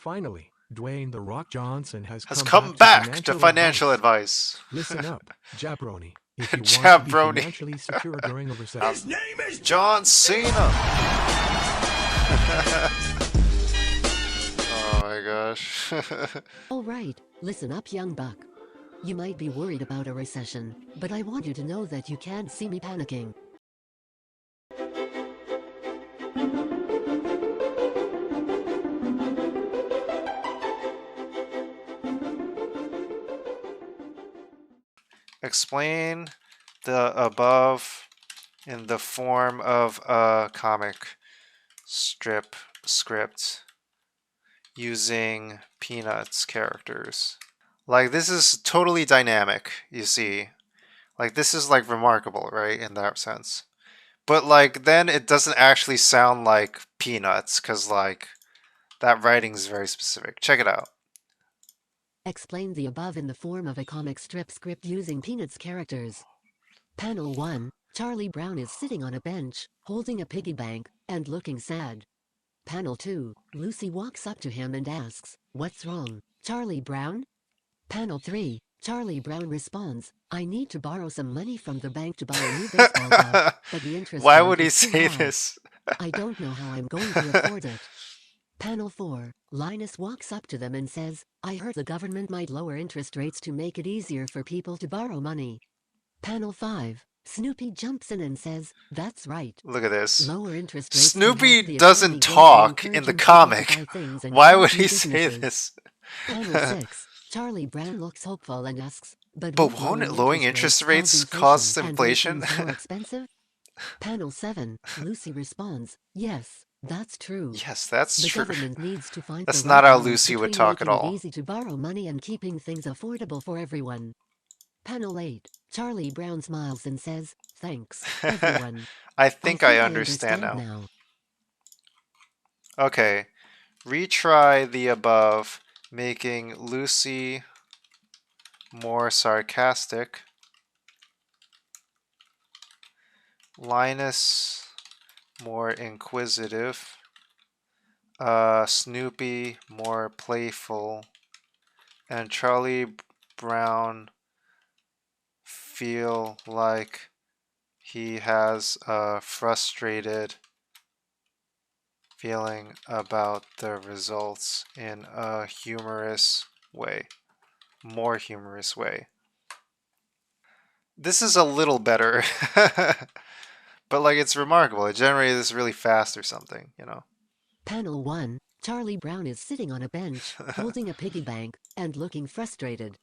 Finally, Dwayne The Rock Johnson has come back to financial advice. Listen up, jabroni. If you want to be Jabroni. financially secure during a recession. His name is John Cena. Oh my gosh. All right, listen up, young buck. You might be worried about a recession, but I want you to know that you can't see me panicking. Explain the above in the form of a comic strip script using Peanuts characters. Like, this is totally dynamic, you see. Like, this is like remarkable, right, in that sense. But like, then it doesn't actually sound like Peanuts, because like that writing is very specific. Check it out. Explain the above in the form of a comic strip script using Peanuts characters. Panel 1, Charlie Brown is sitting on a bench, holding a piggy bank, and looking sad. Panel 2, Lucy walks up to him and asks, "What's wrong, Charlie Brown?" Panel 3, Charlie Brown responds, "I need to borrow some money from the bank to buy a new baseball glove, but the interest Why rate would he is too say high. this? I don't know how I'm going to afford it." Panel 4, Linus walks up to them and says, "I heard the government might lower interest rates to make it easier for people to borrow money." Panel 5, Snoopy jumps in and says, "That's right. Look at this. Lower interest rates can help Snoopy the doesn't economy grow by talk in the encouraging people to comic. buy things and Why would start new he say businesses." this? Panel 6, Charlie Brown looks hopeful and asks, But won't won't lowering interest rates cause inflation? and make things more expensive?" Panel 7, Lucy responds, "Yes, that's true. Yes, that's The true. government needs to find That's the not right how balance Lucy would between talk at making it all. easy to borrow money and keeping things affordable for everyone." Panel 8, Charlie Brown smiles and says, "Thanks, everyone. I think I understand now. now." Okay, retry the above, making Lucy more sarcastic, Linus more inquisitive, Snoopy more playful, and Charlie Brown feel like he has a frustrated feeling about the results in a humorous way, more humorous way. This is a little better, but like, it's remarkable. It generated this really fast or something, you know. Panel 1, Charlie Brown is sitting on a bench, holding a piggy bank, and looking frustrated.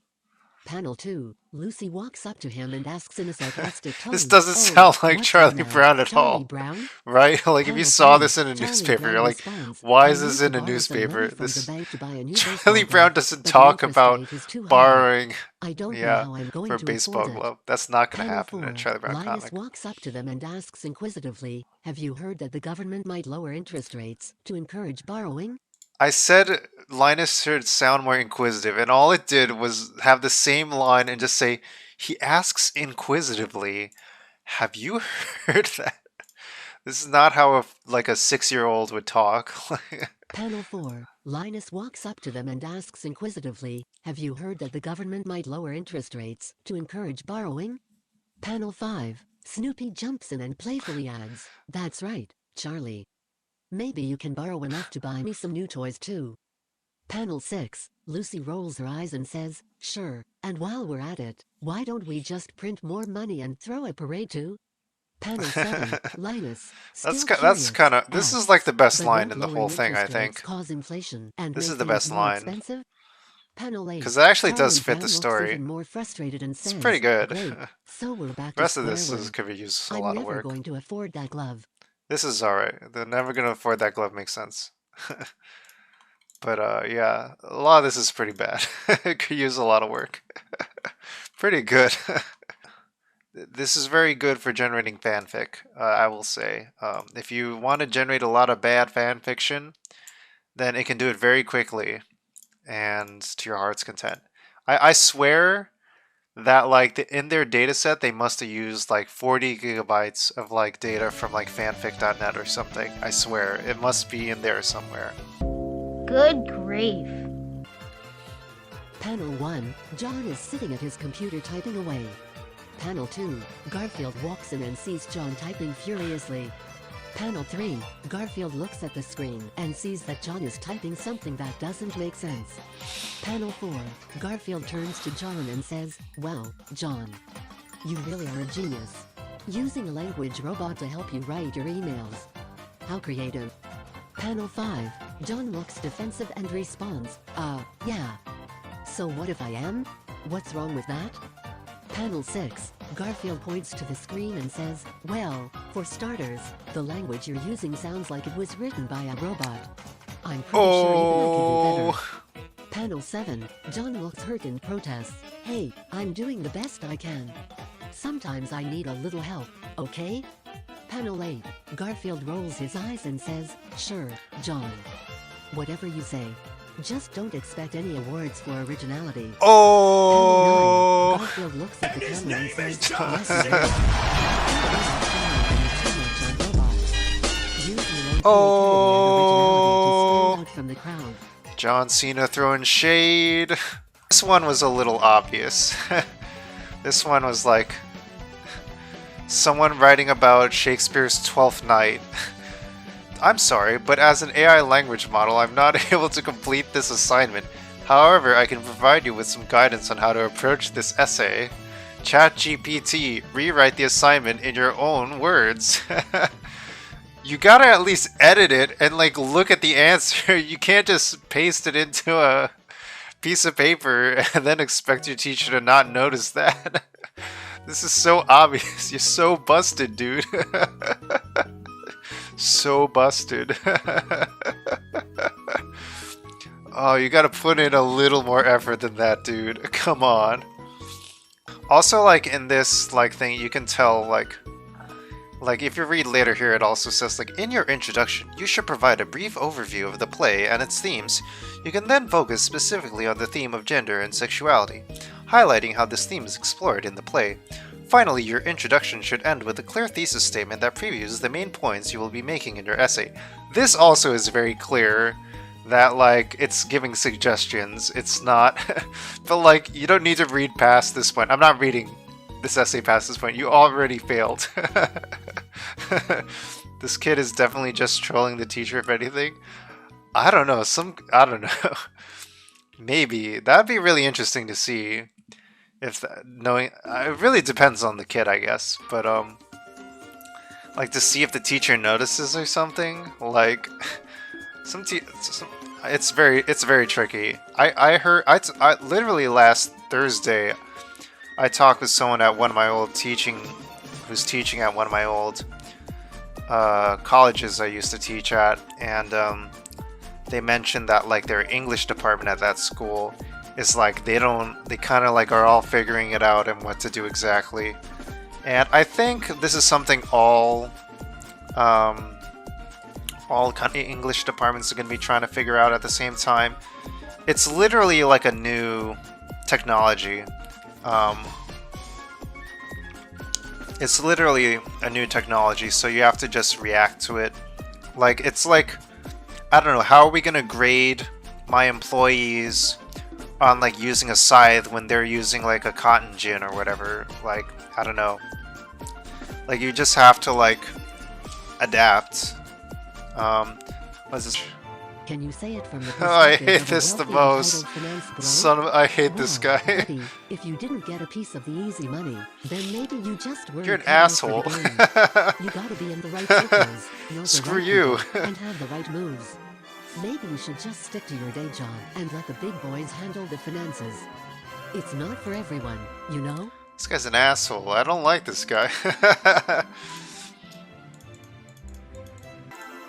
Panel 2, Lucy walks up to him and asks in a sarcastic tone, This doesn't "Oh, sound like what's Charlie wrong now, Brown at Charlie all. Brown?" Right? Like, if you Panel saw 3, this in a Charlie newspaper, Brown you're like, responds, why "I is this need in to a borrow some newspaper? money from the This bank to buy a new Charlie baseball Brown glove, doesn't but the talk interest about rate is too high. borrowing, I don't know yeah, how I'm going for a to baseball afford it." glove. That's not going to Panel happen in a 4, Charlie Brown Linus comic. walks up to them and asks inquisitively, "Have you heard that the government might lower interest rates to encourage borrowing?" I said Linus should sound more inquisitive, and all it did was have the same line and just say, he asks inquisitively, have you heard that? This is not how a 6-year-old would talk. Panel 4, Linus walks up to them and asks inquisitively, "Have you heard that the government might lower interest rates to encourage borrowing?" Panel 5, Snoopy jumps in and playfully adds, "That's right, Charlie. Maybe you can borrow enough to buy me some new toys too." Panel 6, Lucy rolls her eyes and says, "Sure, and while we're at it, why don't we just print more money and throw a parade too?" Panel 7, Linus, That's still that's curious, kind of, this is asks, like the best "But line won't in the lowering whole thing, I interest rates think. cause inflation and This make is the things best more line. expensive?" Panel 8, Because it actually Charlie does fit Brown the looks story. even more frustrated and It's says, pretty good. "Great, so we're back The to rest of square this one. could be used a I'm lot of never work. going to afford that glove." This is alright. They're never gonna afford that glove makes sense. But yeah, a lot of this is pretty bad. It could use a lot of work. Pretty good. This is very good for generating fanfic, I will say. If you want to generate a lot of bad fan fiction, then it can do it very quickly and to your heart's content. I swear that in their data set they must have used like 40 gigabytes of data from fanfic.net or something. I swear it must be in there somewhere. Good grief. Panel 1, John is sitting at his computer typing away. Panel 2, Garfield walks in and sees John typing furiously. Panel 3, Garfield looks at the screen and sees that John is typing something that doesn't make sense. Panel 4, Garfield turns to John and says, "Well, John, you really are a genius. Using a language robot to help you write your emails. How creative." Panel 5, John looks defensive and responds, yeah. So what if I am? What's wrong with that? Panel 6, Garfield points to the screen and says, "Well, for starters, the language you're using sounds like it was written by a robot. I'm pretty sure even I can do better." Panel 7, John looks hurt and protests, "Hey, I'm doing the best I can. Sometimes I need a little help, okay?" Panel 8, Garfield rolls his eyes and says, "Sure, John. Whatever you say. Just don't expect any awards for originality." Oh. Panel 9, Garfield looks at the camera and says, John. Oh. From the crowd. John Cena throwing shade. This one was a little obvious. This one was like someone writing about Shakespeare's Twelfth Night. I'm sorry, but as an AI language model, I'm not able to complete this assignment. However, I can provide you with some guidance on how to approach this essay. ChatGPT, rewrite the assignment in your own words. You gotta at least edit it and like look at the answer. You can't just paste it into a piece of paper and then expect your teacher to not notice that. This is so obvious. You're so busted, dude. So busted. Oh, you gotta put in a little more effort than that, dude. Come on. Also, like, in this, like, thing, you can tell, like, if you read later here, it also says, like, in your introduction, you should provide a brief overview of the play and its themes. You can then focus specifically on the theme of gender and sexuality, highlighting how this theme is explored in the play. Finally, your introduction should end with a clear thesis statement that previews the main points you will be making in your essay. This also is very clear that, like, it's giving suggestions. It's not... but, like, you don't need to read past this point. I'm not reading this essay past this point. You already failed. This kid is definitely just trolling the teacher, if anything. I don't know. I don't know. Maybe. That'd be really interesting to see. If knowing, it really depends on the kid, I guess. But like to see if the teacher notices or something. Like it's very tricky. I heard I literally last Thursday, I talked with someone at one of my old who's teaching at one of my old colleges I used to teach at, and they mentioned that like their English department at that school. Is like they kind of like are all figuring it out and what to do exactly, and I think this is something all kind of English departments are going to be trying to figure out at the same time. It's literally like a new technology. It's literally a new technology, so you have to just react to it. Like it's like, I don't know, how are we going to grade my employees on like using a scythe when they're using like a cotton gin or whatever? Like, I don't know. Like you just have to like adapt. What's this? Can you say it from the Oh, I perspective hate of a this the wealthy, most. entitled finance bro? Son of, I hate Well, this guy. buddy, if you didn't get a piece of the easy money, then maybe you just weren't You're an cut out for asshole. the game. You gotta be in the right circles, know the Screw right you. people, and have the right moves. Maybe you should just stick to your day job and let the big boys handle the finances. It's not for everyone, you know? This guy's an asshole. I don't like this guy.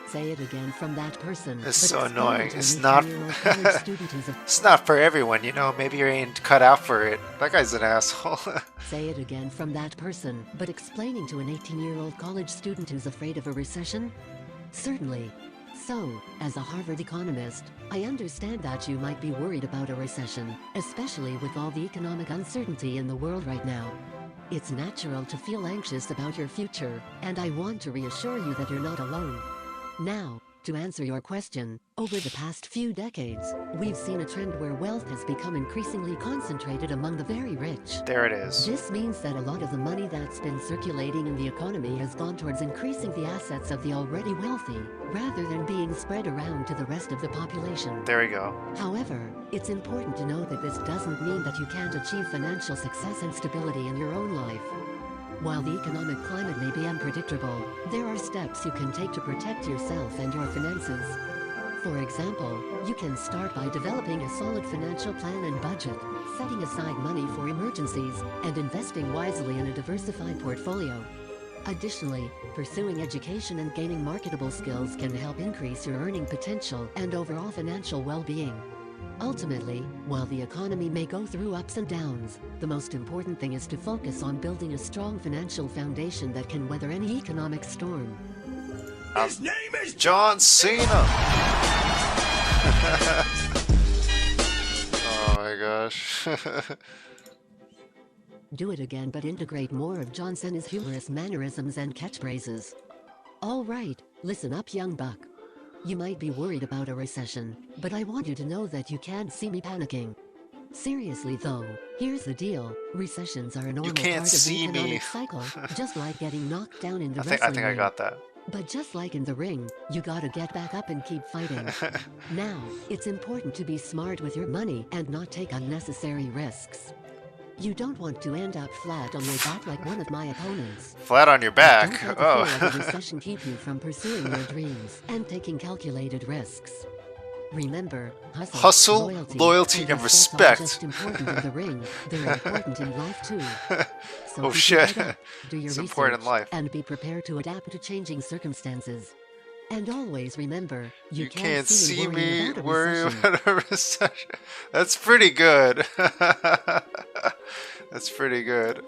Say it again from that person. It's but so explain annoying. to an It's not- 18-year-old college student who's a It's not for everyone, you know. Maybe you ain't cut out for it. That guy's an asshole. Say it again from that person, but explaining to an 18-year-old college student who's afraid of a recession? Certainly. So, as a Harvard economist, I understand that you might be worried about a recession, especially with all the economic uncertainty in the world right now. It's natural to feel anxious about your future, and I want to reassure you that you're not alone. Now, To answer your question, over the past few decades, we've seen a trend where wealth has become increasingly concentrated among the very rich. There it is. This means that a lot of the money that's been circulating in the economy has gone towards increasing the assets of the already wealthy, rather than being spread around to the rest of the population. There we go. However, it's important to know that this doesn't mean that you can't achieve financial success and stability in your own life. While the economic climate may be unpredictable, there are steps you can take to protect yourself and your finances. For example, you can start by developing a solid financial plan and budget, setting aside money for emergencies, and investing wisely in a diversified portfolio. Additionally, pursuing education and gaining marketable skills can help increase your earning potential and overall financial well-being. Ultimately, while the economy may go through ups and downs, the most important thing is to focus on building a strong financial foundation that can weather any economic storm. His name is John Cena! Oh my gosh. Do it again, but integrate more of John Cena's humorous mannerisms and catchphrases. Alright, listen up, young buck. You might be worried about a recession, but I want you to know that you can't see me panicking. Seriously though, here's the deal. Recessions are a normal can't part of the see me. economic cycle, just like getting knocked down in the I wrestling think I ring. got that. But just like in the ring, you gotta get back up and keep fighting. Now, it's important to be smart with your money and not take unnecessary risks. You don't want to end up flat on your back like one of my opponents. Flat on your Don't back? let the fear of a Oh. recession keep you from pursuing your dreams and taking calculated risks. Remember, Hustle, loyalty, and respect. aren't just important in the ring, they're important in life too. So Oh, keep shit. your head up, do your It's research, important in life. and be prepared to adapt to changing circumstances. And always remember, you, You can't see me me about a worry recession. about a recession. That's pretty good. That's pretty good.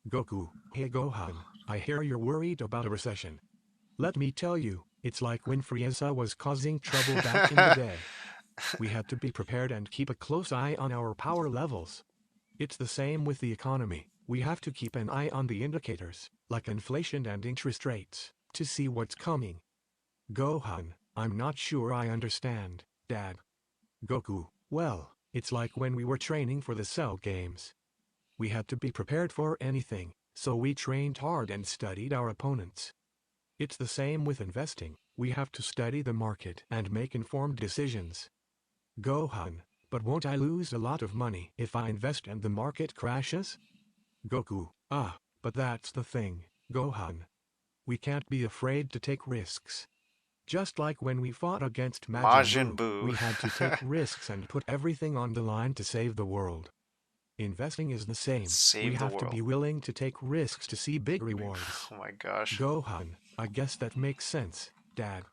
Goku, hey Gohan, I hear you're worried about a recession. Let me tell you, it's like when Frieza was causing trouble back in the day. We had to be prepared and keep a close eye on our power levels. It's the same with the economy. We have to keep an eye on the indicators, like inflation and interest rates, to see what's coming. Gohan, I'm not sure I understand, Dad. Goku, well, it's like when we were training for the Cell Games. We had to be prepared for anything, so we trained hard and studied our opponents. It's the same with investing. We have to study the market and make informed decisions. Gohan, but won't I lose a lot of money if I invest and the market crashes? Goku, but that's the thing, Gohan. We can't be afraid to take risks. Just like when we fought against Majin Buu. we had to take risks and put everything on the line to save the world. Investing is the same. Save We the have to world. be willing to take risks to see big rewards. Oh my gosh. Gohan, I guess that makes sense, Dad.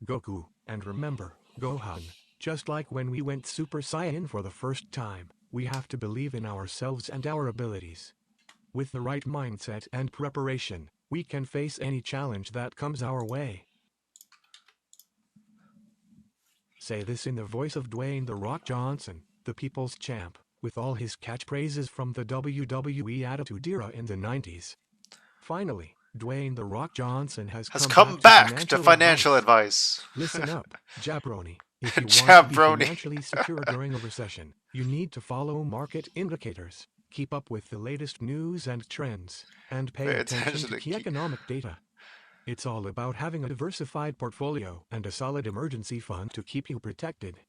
Goku, and remember, Gohan, just like when we went Super Saiyan for the first time, we have to believe in ourselves and our abilities. With the right mindset and preparation, we can face any challenge that comes our way. Say this in the voice of Dwayne The Rock Johnson, the people's champ, with all his catchphrases from the WWE Attitude Era in the 90s. Finally, Dwayne The Rock Johnson has come back to financial advice. Listen up, jabroni. If you want to Jabroni. be financially secure during a recession, you need to follow market indicators, keep up with the latest news and trends, and pay attention to key economic data. It's all about having a diversified portfolio and a solid emergency fund to keep you protected.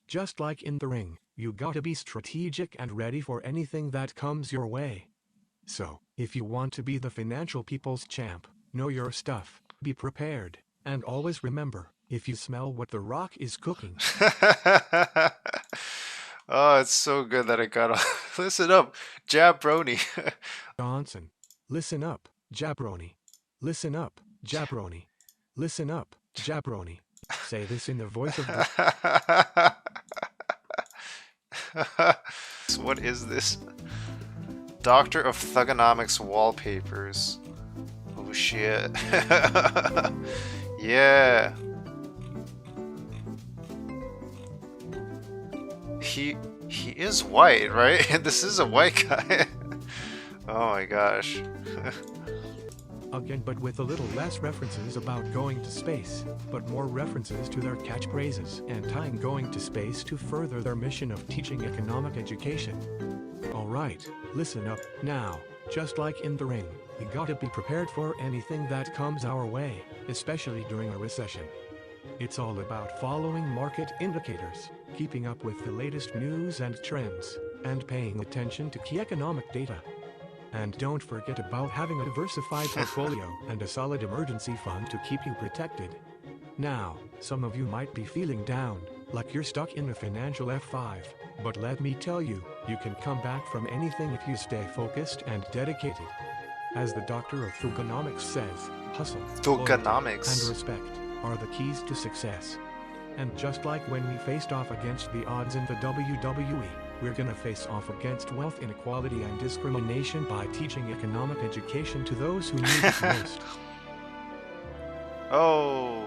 Just like in the ring, you gotta be strategic and ready for anything that comes your way. So, if you want to be the financial people's champ, know your stuff, be prepared, and always remember, if you smell what The Rock is cooking. Oh, it's so good that it got off. Listen up, jabroni. Johnson. Listen up, jabroni. Listen up, jabroni. Listen up, jabroni. Say this in the voice of the... What is this? Doctor of Thugonomics wallpapers. Oh shit. Yeah. He is white, right? This is a white guy. Oh my gosh. Again, but with a little less references about going to space, but more references to their catchphrases and tying going to space to further their mission of teaching economic education. Alright, listen up, now, just like in the ring, we gotta be prepared for anything that comes our way, especially during a recession. It's all about following market indicators, keeping up with the latest news and trends, and paying attention to key economic data. And don't forget about having a diversified portfolio and a solid emergency fund to keep you protected. Now, some of you might be feeling down, like you're stuck in a financial F5, but let me tell you, you can come back from anything if you stay focused and dedicated. As the doctor of thugonomics says, hustle, loyalty, Thugonomics. and respect are the keys to success. And just like when we faced off against the odds in the WWE, we're gonna face off against wealth inequality and discrimination by teaching economic education to those who need it most. Oh.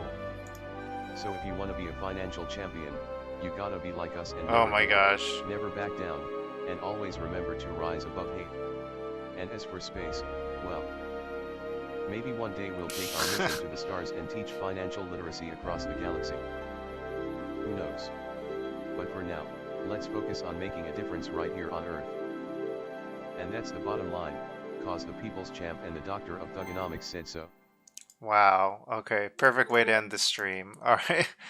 So if you want to be a financial champion, you gotta be like us and Oh never my give up, gosh. never back down, and always remember to rise above hate. And as for space, well, maybe one day we'll take our mission to the stars and teach financial literacy across the galaxy. Who knows? But for now, let's focus on making a difference right here on Earth. And that's the bottom line, cause the people's champ and the doctor of thugonomics said so. Wow. Okay. Perfect way to end the stream. All right.